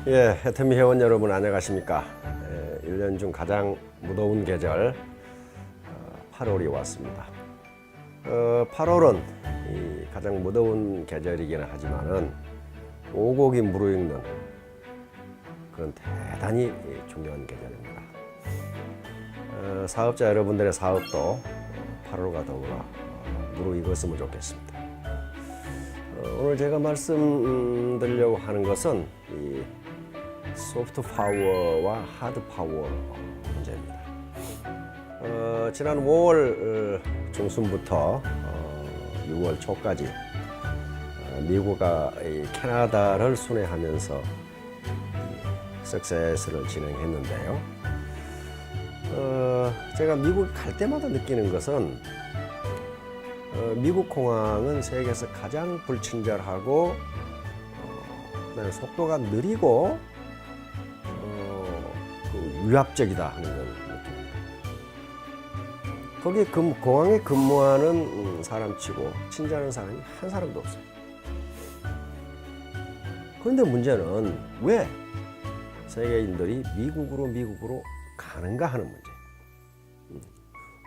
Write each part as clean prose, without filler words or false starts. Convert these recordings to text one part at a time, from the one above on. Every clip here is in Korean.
예, 해태미 회원 여러분 안녕하십니까? 1년 중 가장 무더운 계절 8월이 왔습니다. 8월은 가장 무더운 계절이긴 하지만은 오곡이 무르익는 그런 대단히 중요한 계절입니다. 사업자 여러분들의 사업도 8월과 더불어 무르익었으면 좋겠습니다. 오늘 제가 말씀드리려고 하는 것은 이 소프트 파워와 하드 파워 문제입니다. 지난 5월 중순부터 6월 초까지 미국과 캐나다를 순회하면서 석세스를 진행했는데요. 제가 미국 갈 때마다 느끼는 것은 미국 공항은 세계에서 가장 불친절하고 그다음에 속도가 느리고 위압적이다 하는 걸 느낍니다. 거기 공항에 근무하는 사람치고 친절한 사람이 한 사람도 없어요. 그런데 문제는 왜 세계인들이 미국으로 가는가 하는 문제.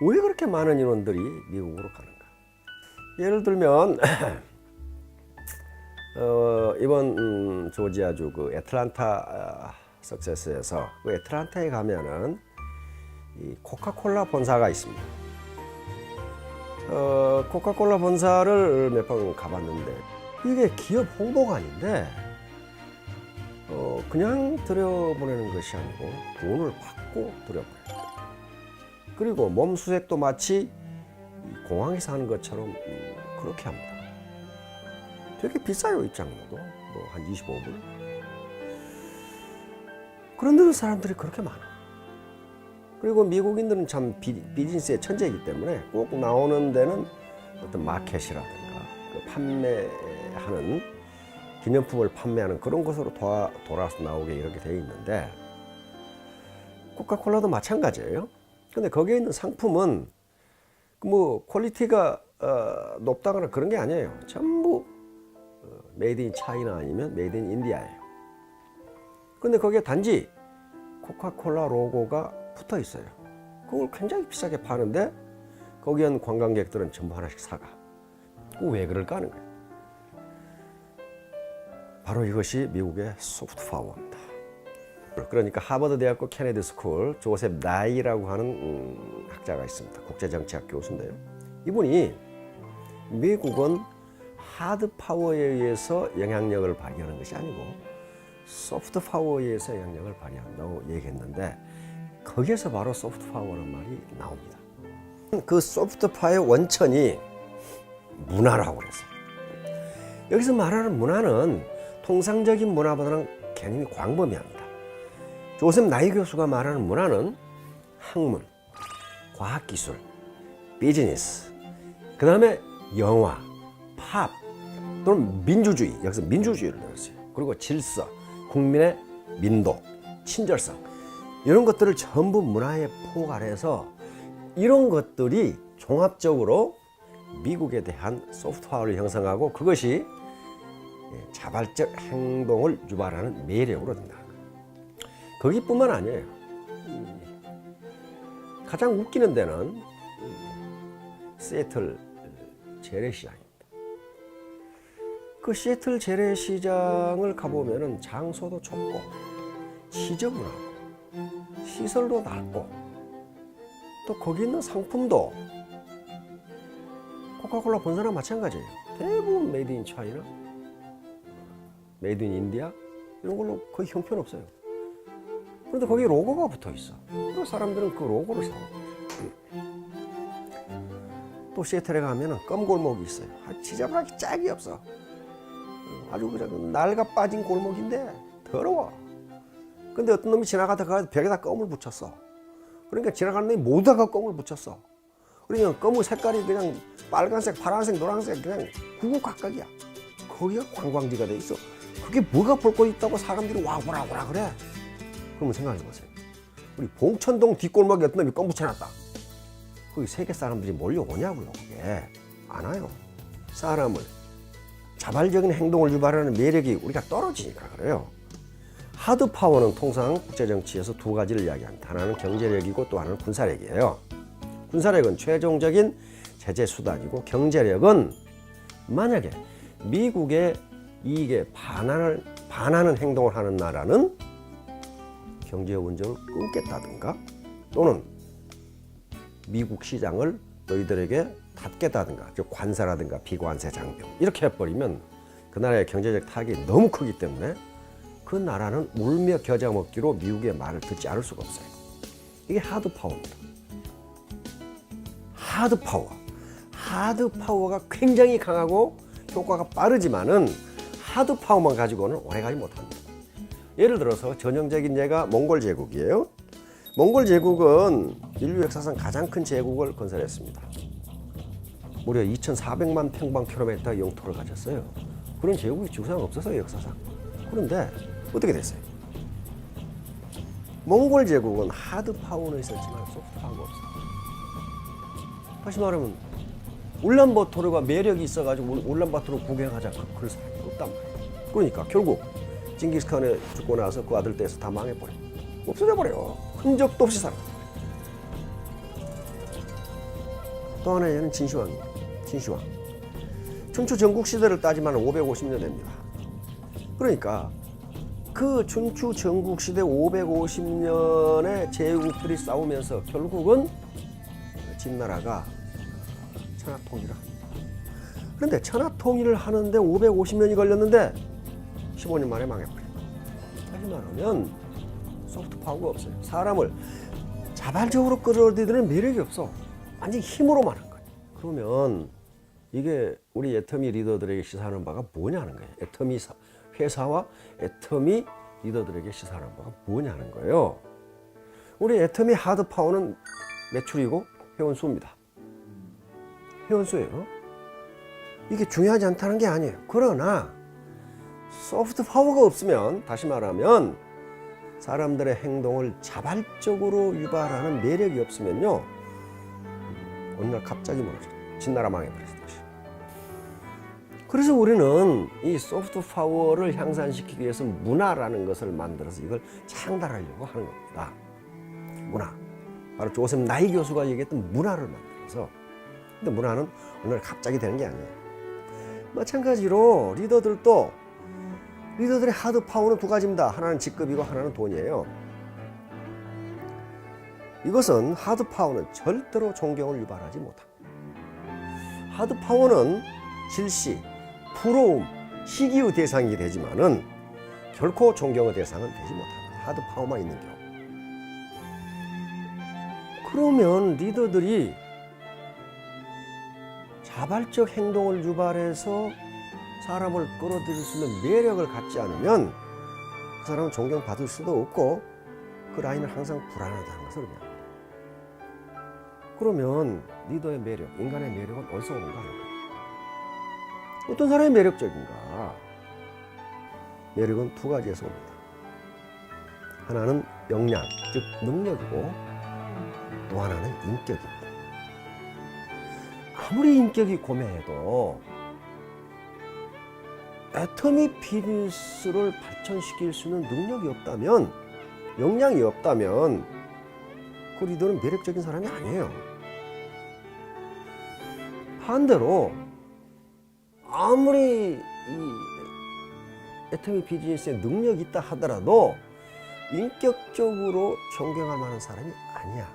왜 그렇게 많은 인원들이 미국으로 가는가? 예를 들면 이번 조지아주 그 애틀란타 석세스에서 그 애틀란타에 가면은 이 코카콜라 본사가 있습니다. 코카콜라 본사를 몇 번 가봤는데 이게 기업 홍보관인데 그냥 들여보내는 것이 아니고 돈을 받고 들여보내요. 그리고 몸수색도 마치 공항에서 하는 것처럼 그렇게 합니다. 되게 비싸요, 입장료도. 뭐 한 25불. 그런데도 사람들이 그렇게 많아. 그리고 미국인들은 참 비즈니스의 천재이기 때문에 꼭 나오는 데는 어떤 마켓이라든가 그 판매하는 기념품을 판매하는 그런 곳으로 돌아서 나오게 이렇게 되어 있는데 코카콜라도 마찬가지예요. 근데 거기에 있는 상품은 뭐 퀄리티가 높다거나 그런 게 아니에요. 전부 메이드 인 차이나 아니면 메이드 인 인디아예요. 근데 거기에 단지 코카콜라 로고가 붙어 있어요. 그걸 굉장히 비싸게 파는데 거기 온 관광객들은 전부 하나씩 사가. 왜 그럴까 하는 거예요. 바로 이것이 미국의 소프트 파워입니다. 그러니까 하버드 대학교 케네디 스쿨 조셉 나이라고 하는 학자가 있습니다. 국제정치학 교수인데요. 이분이 미국은 하드 파워에 의해서 영향력을 발휘하는 것이 아니고 소프트 파워에 의해서 영향력을 발휘한다고 얘기했는데 거기에서 바로 소프트 파워라는 말이 나옵니다. 그 소프트 파워의 원천이 문화라고 그랬어요. 여기서 말하는 문화는 통상적인 문화보다는 개념이 광범위합니다. 조셉 나이 교수가 말하는 문화는 학문, 과학기술, 비즈니스, 그 다음에 영화, 팝, 또는 민주주의, 여기서 민주주의를 넣었어요. 그리고 질서, 국민의 민도, 친절성, 이런 것들을 전부 문화의 폭 아래에서 이런 것들이 종합적으로 미국에 대한 소프트파워를 형성하고 그것이 자발적 행동을 유발하는 매력으로 된다. 거기뿐만 아니에요. 가장 웃기는 데는 시애틀 재래시장입니다. 그 시애틀 재래시장을 가보면은 장소도 좁고 지저분하고 시설도 낮고 또 거기 있는 상품도 코카콜라 본사나 마찬가지예요. 대부분 메이드 인 차이나, 메이드 인 인디아 이런 걸로 거의 형편없어요. 그런데 거기 로고가 붙어 있어. 그 사람들은 그 로고를 사고. 또 시애틀에 가면은 껌 골목이 있어요. 지저분하게 짝이 없어. 아주 그냥 낡아 빠진 골목인데 더러워. 근데 어떤 놈이 지나가다가 벽에다 껌을 붙였어. 그러니까 지나가는 놈이 모두 다 껌을 붙였어. 그러니까 껌의 색깔이 그냥 빨간색, 파란색, 노란색 그냥 구구각각이야. 거기가 관광지가 돼 있어. 그게 뭐가 볼 거 있다고 사람들이 와 보라 그래. 그러면 생각해보세요. 우리 봉천동 뒷골목에 어떤 놈이 껌 붙여놨다. 거기 세계 사람들이 몰려오냐고요. 그게 안 와요. 사람을 자발적인 행동을 유발하는 매력이 우리가 떨어지니까 그래요. 하드 파워는 통상 국제 정치에서 두 가지를 이야기합니다. 하나는 경제력이고 또 하나는 군사력이에요. 군사력은 최종적인 제재 수단이고, 경제력은 만약에 미국의 이익에 반하는 행동을 하는 나라는 경제 원정을 끊겠다든가, 또는 미국 시장을 너희들에게 닫겠다든가, 즉 관세라든가 비관세 장벽 이렇게 해버리면 그 나라의 경제적 타격이 너무 크기 때문에 그 나라는 울며 겨자 먹기로 미국의 말을 듣지 않을 수가 없어요. 이게 하드 파워입니다. 하드 파워. 하드 파워가 굉장히 강하고 효과가 빠르지만은 하드 파워만 가지고는 오래가지 못합니다. 예를 들어서 전형적인 예가 몽골 제국이에요. 몽골 제국은 인류 역사상 가장 큰 제국을 건설했습니다. 무려 2,400만 평방킬로미터 영토를 가졌어요. 그런 제국이 지구상 없었어요, 역사상. 그런데 어떻게 됐어요? 몽골 제국은 하드 파워는 있었지만 소프트 파워가 없어요. 다시 말하면 울란바토르가 매력이 있어가지고 울란바토르 구경하자, 그럴 사람이 없단 말이에요. 그러니까 결국 징기스칸에 죽고 나서 그 아들 떼서 다 망해버려. 없어져 버려. 흔적도 없이 살아. 또 하나의 얘는 진시황이에요. 진시황. 춘추 전국 시대를 따지면 550년 됩니다. 그러니까 그 춘추 전국 시대 550년의 제국들이 싸우면서 결국은 진나라가 천하통일을 합니다. 그런데 천하통일을 하는데 550년이 걸렸는데 15년 만에 망해버려요. 다시 말하면 소프트 파워가 없어요. 사람을 자발적으로 끌어들이는 매력이 없어. 완전히 힘으로만 한 거예요. 그러면 이게 우리 애터미 리더들에게 시사하는 바가 뭐냐는 거예요. 애터미 회사와 애터미 리더들에게 시사하는 바가 뭐냐는 거예요. 우리 애터미 하드 파워는 매출이고 회원수입니다. 회원수예요. 이게 중요하지 않다는 게 아니에요. 그러나 소프트 파워가 없으면, 다시 말하면 사람들의 행동을 자발적으로 유발하는 매력이 없으면요, 어느 날 갑자기 무너져요. 진나라 망해버리듯이. 그래서 우리는 이 소프트 파워를 향상시키기 위해서 문화라는 것을 만들어서 이걸 창달하려고 하는 겁니다. 문화. 바로 조셉 나이 교수가 얘기했던 문화를 만들어서. 근데 문화는 어느 날 갑자기 되는 게 아니에요. 마찬가지로 리더들의 하드 파워는 두 가지입니다. 하나는 직급이고 하나는 돈이에요. 이것은 하드 파워는 절대로 존경을 유발하지 못합니다. 하드 파워는 질시, 부러움, 시기의 대상이 되지만은 결코 존경의 대상은 되지 못합니다. 하드 파워만 있는 경우. 그러면 리더들이 자발적 행동을 유발해서 사람을 끌어들일 수 있는 매력을 갖지 않으면 그 사람은 존경받을 수도 없고 그 라인은 항상 불안하다는 것을 의미합니다. 그러면 리더의 매력, 인간의 매력은 어디서 오는가 하는 거예요. 어떤 사람이 매력적인가? 매력은 두 가지에서 옵니다. 하나는 역량, 즉 능력이고, 또 하나는 인격입니다. 아무리 인격이 고매해도 애터미 비즈니스를 발전시킬 수 있는 능력이 없다면, 역량이 없다면 그 리더는 매력적인 사람이 아니에요. 반대로 아무리 이 애터미 비즈니스에 능력이 있다 하더라도 인격적으로 존경할 만한 사람이 아니야.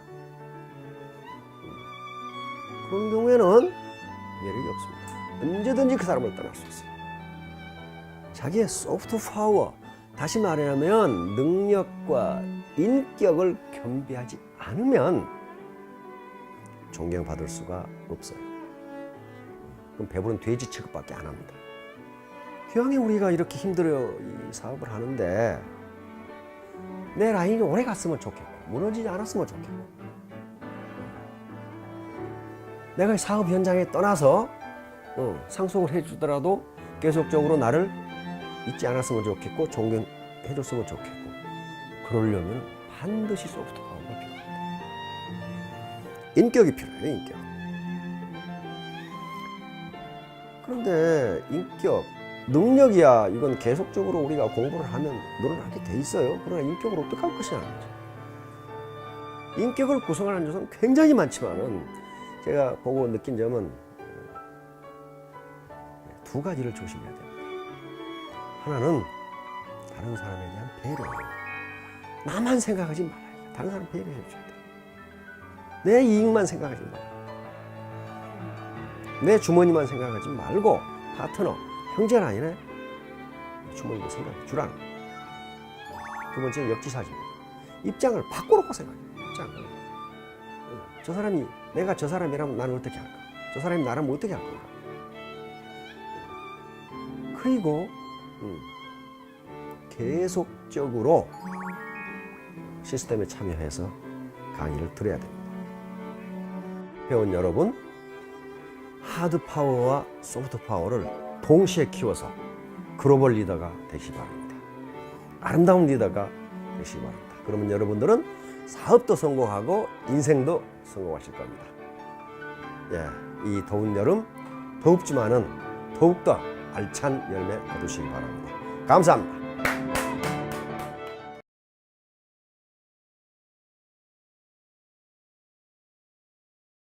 그런 경우에는 매력이 없습니다. 언제든지 그 사람을 떠날 수 있어요. 자기의 소프트 파워, 다시 말하면 능력과 인격을 겸비하지 않으면 존경받을 수가 없어요. 그럼 배부른 돼지 취급밖에 안 합니다. 기왕에 우리가 이렇게 힘들어 이 사업을 하는데 내 라인이 오래 갔으면 좋겠고, 무너지지 않았으면 좋겠고, 내가 이 사업 현장에 떠나서 상속을 해주더라도 계속적으로 나를 잊지 않았으면 좋겠고, 존경해줬으면 좋겠고, 그러려면 반드시 소프트 파워가 필요합니다. 인격이 필요해요, 인격. 그런데 인격, 능력이야 이건 계속적으로 우리가 공부를 하면 늘어나게 돼 있어요. 그러나 인격을 어떻게 할 것이냐. 인격을 구성하는 요소는 굉장히 많지만은 제가 보고 느낀 점은 두 가지를 조심해야 됩니다. 하나는 다른 사람에 대한 배려. 나만 생각하지 말아요. 다른 사람 배려해 줘야 돼. 내 이익만 생각하지 말아요. 내 주머니만 생각하지 말고 파트너, 형제는 아니네. 주머니도 생각해 주라는 거예요. 두 번째는 역지사지입니다. 입장을 바꿔놓고 생각해요. 입장을. 저 사람이 내가 저 사람이라면 나는 어떻게 할까? 저 사람이 나라면 어떻게 할 건가? 그리고 계속적으로 시스템에 참여해서 강의를 들어야 됩니다. 회원 여러분, 하드 파워와 소프트 파워를 동시에 키워서 글로벌 리더가 되시기 바랍니다. 아름다운 리더가 되시기 바랍니다. 그러면 여러분들은 사업도 성공하고 인생도 성공하실 겁니다. 예, 이 더운 여름 더웁지만은 더욱더 알찬 열매 거두시기 바랍니다. 감사합니다.